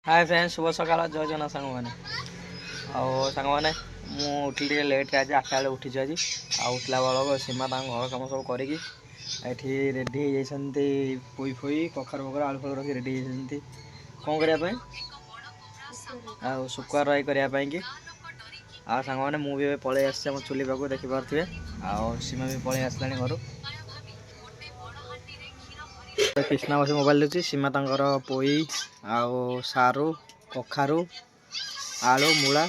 hi friends शुभ सकाल जय जना सांग मैंने सांग मैंने मुझे लेट आज 8टा बेले उठी आज उठला बेल सीमा घर कम सब करी रेडी हो जाती पुई फुई कखार फकर आलू फल रखी रेडी होती कौन करने शुक्र राई करने कि सांग मैंने मुझे पलि आम चुली पाक देखिपे सीमा भी पलि आसला घर कृष्णा बस मोबाइल देखी सीमा तर पोई सारू कखारू आलू मूला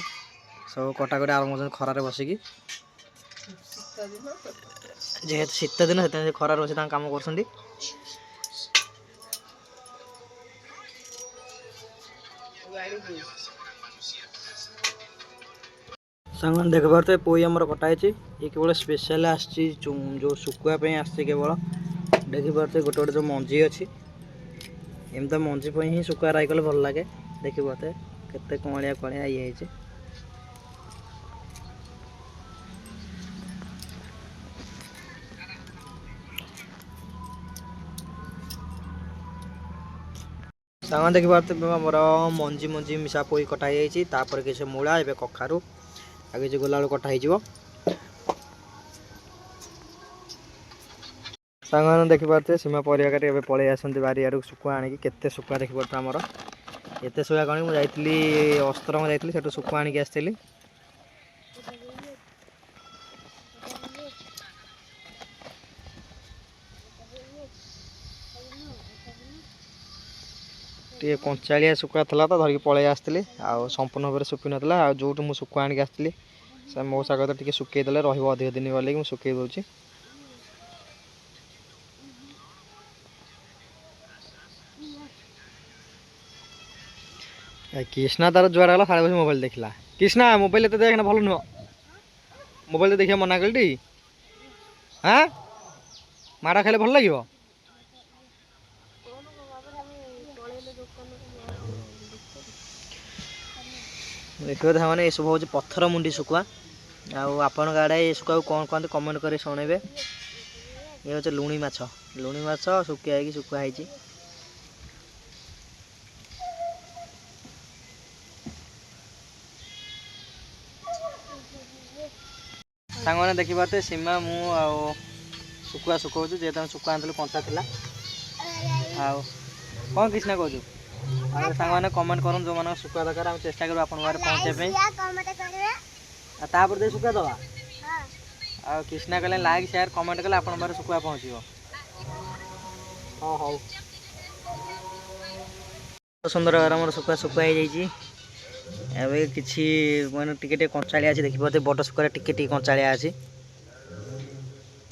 सब कटाकटी आरम्भ खरार बसिकी जेहेतु शीत दिन से खरार बस कम कर सांग देख पारे पोई आमर कटाई ये केवल स्पेशल आसी जो शुकुआई आसती केवल देखिपे गोटे गोटे जो मंजी अच्छी एमती मंजी ही शुकुआ राई कले भल लगे देखिपे केते कलिया कलिया ये सांग देखिपे आमर मंजी मंजी मिसा पोई कटाई किसी मूला ए कखारू आ किसी गोला कटाई सांग देखिपे सीमा परिया काटी पलि आसती बारी आड़ शुकुआ आणिकी केते शुकुआ देखिपे आमर एत शुआ कण मुझे अस्त्रम जाइली से शुकुआ आणिकी आसती टे कंचाड़िया शुकुआ था तो धरिकी पलि आसती संपूर्ण भाव सुखी नाला जो मुझे शुकुआ आणिकी आसती से मो सहित टे शुकईदे रधिक दिन गले मुझे शुकई दूसरी कृष्णा तार जुआड़ गला साढ़े बस मोबाइल देखला कृष्णा मोबाइल तो देखना भल नुह मोबाइल तो देखिए मना कल हाँ माड़ खाइले भल लगे देखिए मैंने ये सब हूँ पत्थर मुंडी शुकुआ आपण आड़े ये शुकुआ कौन कहते कमेंट कर शुणेबे ये हूँ लुणी माछ शुकिया शुकुआ है सांग मैंने देखिपे सीमा मु शुकुआ शुकाऊ जेहतु शुकुआ आनी कंचा था कौन कृष्णा कहूँ सांग मैंने कमेंट कर जो मान शुकुआ दरकार आम चेष्टा करूँ आप पहुँचे तापर शुकुआ दवा आ कृष्णा कहले लाइक शेयर कमेंट कले आप शुकुआ पहुँचो हाँ हौ सुंदर भाव शुकुआ शुकुआ एवं किसी मैंने टिके कंचाड़िया अच्छी देखिए बड़ शुकुआ टिके कंचाड़िया अच्छी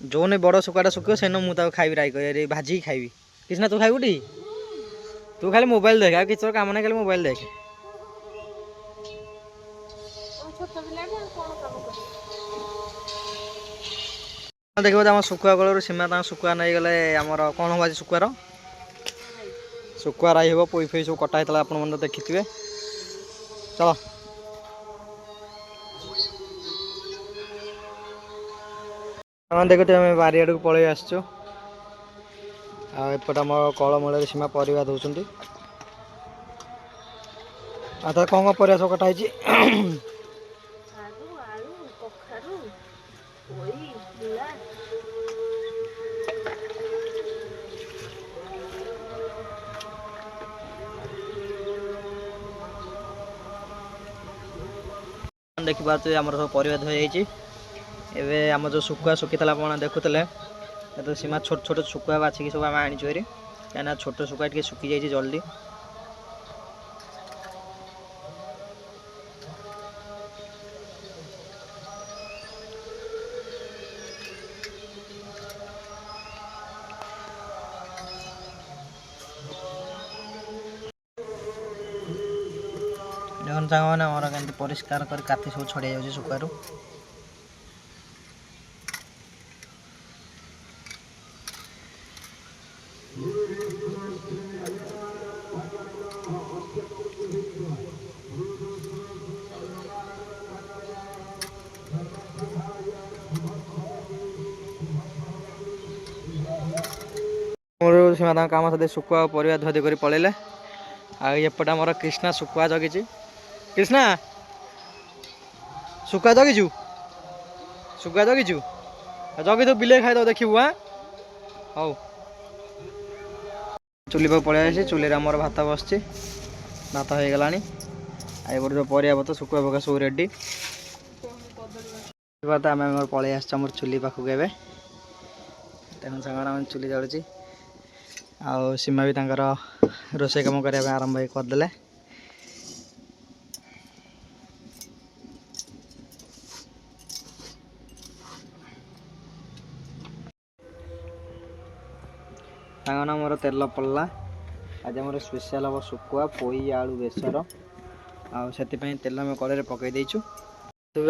जो नहीं बड़ शुकुआ शुक से मुझे खाई राई कर भाजी खाई कृष्णा तू खाई टी तू खाली मोबाइल देख आ किसी काम नहीं खाली मोबाइल देख देखिए आम शुकुआ कलर सीमा शुकुआ नहीं गले आमर कौन हम आज शुकुआर शुकुआ राई हे पोई फई सब कटा होता आप देखी थे चलो देखते आम बारियाड़ को पलि आसचु एपट आम कलमूल सीमा परिवा दौरान कौन कौन परिवा सब कटाई देखिपे आम सब परिवा धोई एवं आम जो शुकुआ शुखीला आप देखुले तो सीमा छोट छोट शुकुआ बाछिकी सब आम आनी कहीं छोट शुकुआ टे शुखी जाइए जल्दी देखो सांग मैंने आमर के परिष्कार कर काती सब छड़िया जाऊँगी शुकुआरू सीमा काम साथ शुकुआ परिवा धुआधुई कर पलैले आएपटे आमर कृष्णा शुखुआ जगी कृष्णा शुखुआ जगिचु शुखुआ जगिचु जगी तो बिले खाई देखू हाँ हौ चुली पाक पलि चुली आमर भात बस भात हो गला आईपटे जो परिया पत्र शुखुआ पका सब रेडी आम पलि आम चुली पाखक ए तेणु सागर चुली जलुची आउ सीमा भी तांकर रोषे कम करने आरंभ करदे सागना मोर तेल पड़ला आज आम स्पेशल हम शुखुआ पोई आलू बेसर आसे तेल आम कड़े पकई देचु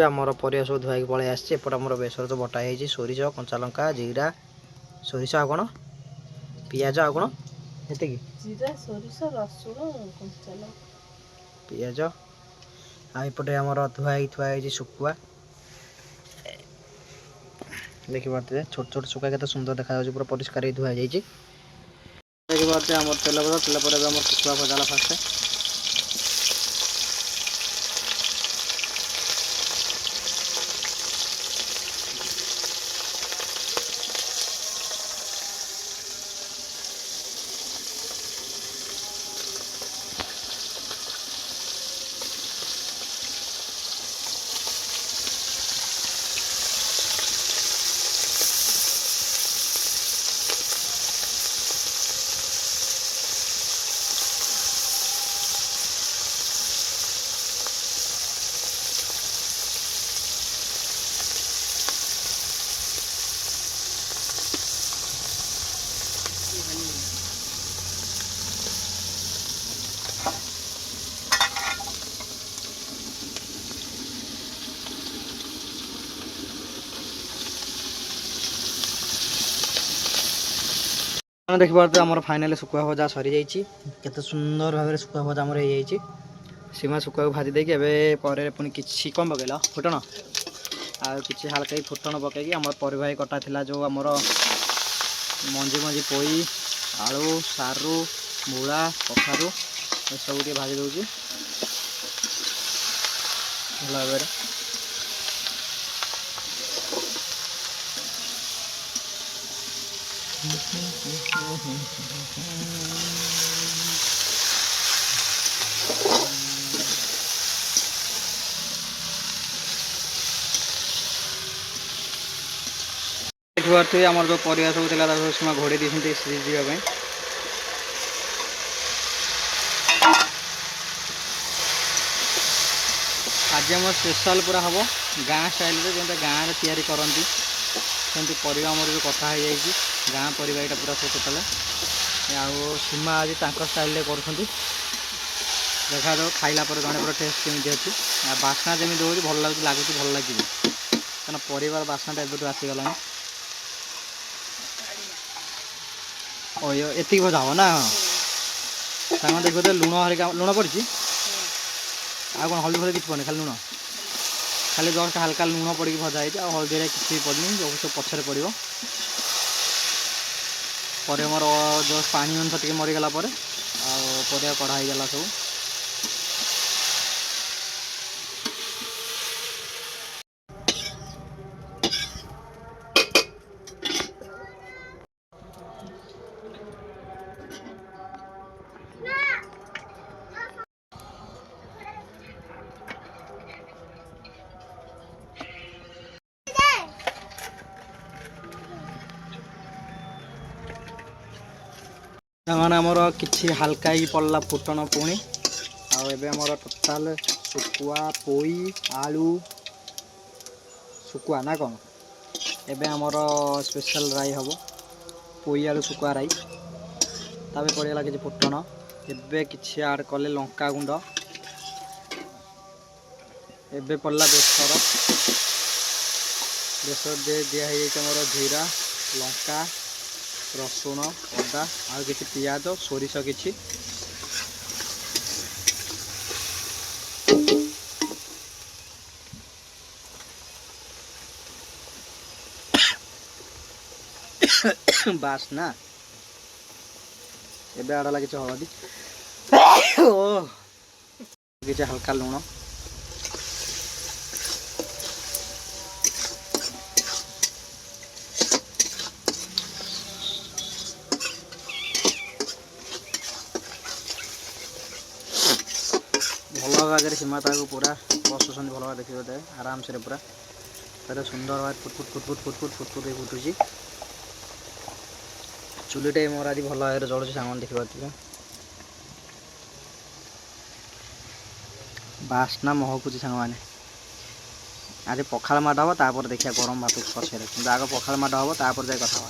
आमर परिया सब धुआई पलि आसपट आम बेसर तो बटा सोरिष कंचा लंका जीरा सोरिष आ कौन पिज आ कौन ये पिज आईपटे आमर धुआई थुआई शुखुआ देखिए छोट छोट शुखुआ के सुंदर देखा पूरा परिष्कार धुआ जाइए देखिए आम तेल पर आम शुखुआ भजाला फास्ट देखिए आम फाइनाल शुखुआ भजा सरी जाइए सुंदर भाव शुखुआ भजा आमर हो सीमा शुखुआ भाजी देकी एवं पुणी कि कम पकड़ फुटण आ कि हाल्का फुटण पकईकि आम पर कटा था जो आमर मंजी मंजी पोई आलू सारू मूला कखारू सब भाजी दूसरी भल भाव देखिए आम जो परिया सब सीमा घोड़े दी सीझापी आज आम स्पेशल पूरा हम गाँ स्टाइल जो गाँव में तैयारी करती सेमती परिवा आमर जो कटा हो जाए गाँ परिवा यहाँ पूरा सब टोटाल आउ सीमा आज स्टाइल कर देखा दो खाइला पर जड़े पूरा टेस्ट केमी अच्छी बास्ना जमी दूसरी भल लगुच भल लगे क्या परिवार बास्ना एबुठू आसीगला एति भजा हम ना सांग देखो तो लुण हरिका लुण पड़ी आ कौन हल्दी फल्दी किसी पड़े खाली लुण खाली जस्ट हाल्का लुण पड़ी भजा है हल्दी किसी पड़नी जो सब पछरे पड़ो पर मोर जस्ट पानी अंश टे मरीगला पर कढ़ा हो गला सब सामान आमर कि हाल्का ही पड़ला फुटण पुणी आमर टोटाल शुखुआ पोई आलू शुखुआ ना कौन एबे आमर स्पेशल राई हम पोई आलू शुखुआ राई ताप पड़गला कि फुटण एबे कि आड कले लंका गुंड एबे पड़ला बेसर बेसर दे दिखाई जीरा लंका रसुण अदा आ कि पियाज सोरिष कि बास ना एबे आड़ लगे हलदी ओ किसी हल्का लुण भल भाग सीमा ताक पूरा बसुँच भल भाग देखिए आराम से पूरा पूरा सुंदर भाव फुटफुट फुटफुट फुटफुट फुटफुट फुटुची चुलीटे मोर आज भल भाव जलुची सांग देखिए बास्ना महकुची सांग मैंने आज पखाड़ माड हम तापर देखिए गरम भात पछे कि आग पखाड़ माड हम तापर जाए कथा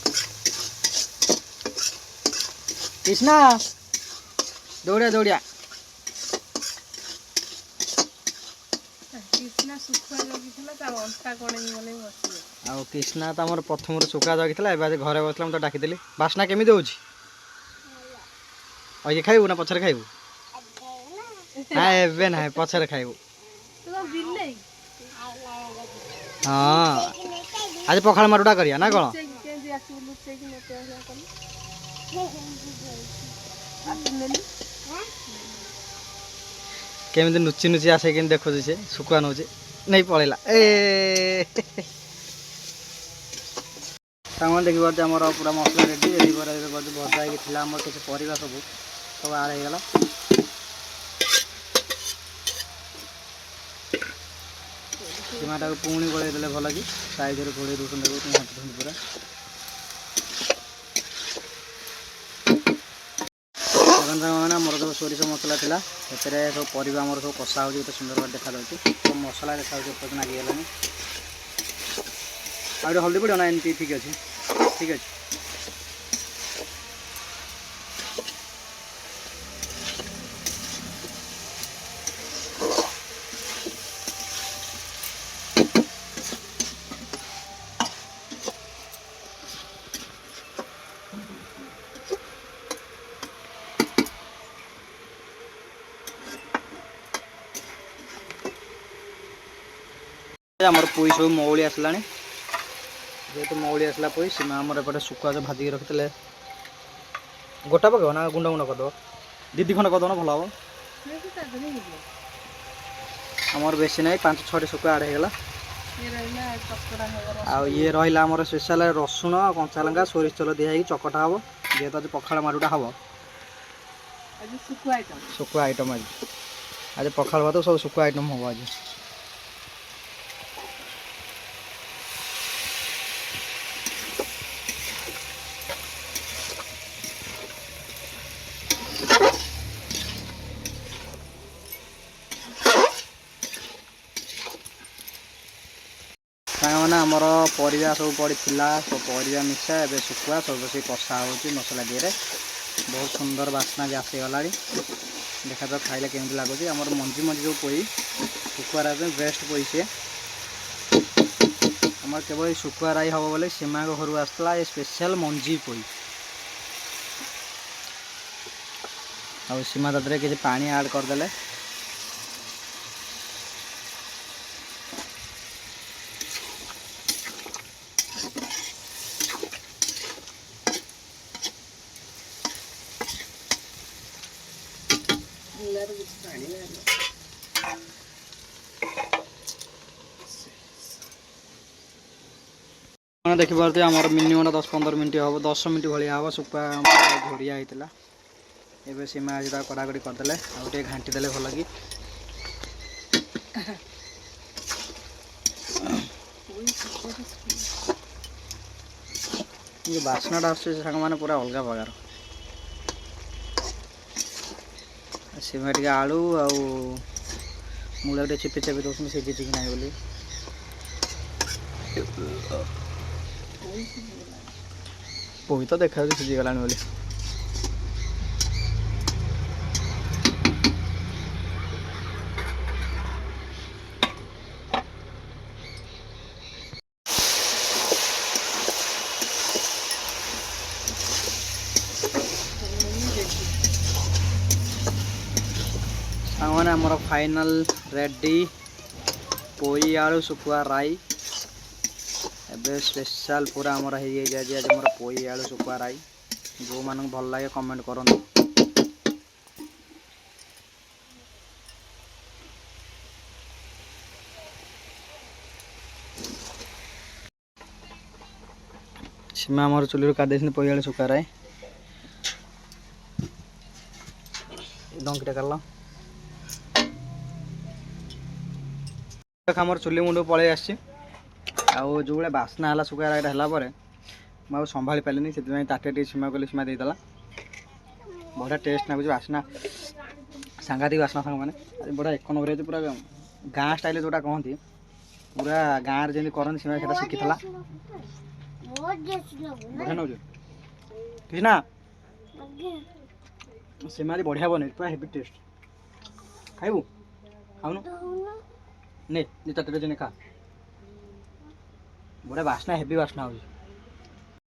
कृष्णा दौड़िया दौड़िया आ कृष्णा तो आम प्रथम शुखा जगी घरे बसला तो डाकिदेली बास्ना केमी होची ये खाइबू ना पछरे खाइबू ना एबे ना पछरे खाइबू हाँ आज पखाड़ मारुटा करिया ना कौन केमी नुची नुची आसे कि देखो से शुखुआ नौ नहीं पड़ेगा ए सामान देखिए आमर पूरा मसला रेडी भजा किसी परिवा सब सब आड़ होगा सीमाटा को पुणी गोल देले भल कि साइज घोड़े दूसरे पूरा मैंने मोर जो सोरिष मसला था सब परिवा आमर सब कषा हो सुंदर भाव देखा सब मसला देखा नागिगला आ हल्दी पड़ो ना एमती ठीक अच्छे ठीक अच्छे आमर पुई सब मौली आसला जेहेतु मौली आसला पुई सीमा आमर एपटे शुखुआ जो भाजी रखी गोटा पक ना गुंडा गुंडा करद दीदी खंड करद भल हम आमर बेसी ना 5-6 शुखुआ आड़ होगा आ ये रहा आमर स्पेशल रसुण कंचा लंका सोरिष तेल दिखाई चकटा हम जेहेतु आज पखाड़ मारुटा हम शुखुआ आइटम आज पखाड़ भात सब शुखुआ आइटम हम आज मैंने आमर परिया सब पड़ी सब परिया मिसा एवं शुखुआ सब बस कषा हो मसला दिए बहुत सुंदर बास्ना भी आसीगला देखा तो खाइले केमती लगुच आम मंजी मंजी जो पोई शुखुआ बेस्ट पोई सी आम केवल शुखुआ राई हम बोले सीमा घर आसला ये स्पेशल मंजी पोई आ सीमा तादे किसी पानी आड करदे देखिए आमर मिनिमम 10-15 मिनट हम 10 मिनट भाया हम शुखुआ घोड़िया होता है सीमा आज कड़ाकड़ी करदे आगे घाटी देले भल कि बास्नाटा आसांग मैंने पूरा अलग प्रकार सीमा टे आलू मूला चिपी चेपी दौर सीझी कि ना बोली पोई तो देखा सीझीगला बोली सामने आमर फाइनल रेडी पोई आलू शुखुआ राई एबे स्पेशल पूरा आमर हो आज आमर पोई आलू शुखुआ राई जो मान भल लगे कमेंट करूँ सीमा आम चुली काट पई सुखा रहा है डंकीटा काटला आम चुली मुंड पलि आसी जो भाई बास्ना है सुखा रायटा है मुझे संभाली पारे से ताटे सीमा कली सीमा देदेला बढ़िया टेस्ट लगुच बास्ना सांघातिक बास्ना सांग मैंने बढ़िया एक नंबर पूरा गाँ स्टाइल जोटा कहती पूरा गाँव में जमी करती सीमा से शिखीला बढ़िया नौ कृष्णा सीमा बढ़िया बन पूरा हेवी टेस्ट खाइबू खाऊन नहीं ताटे खा बढ़िया बास्ना हेवी बास्ना हो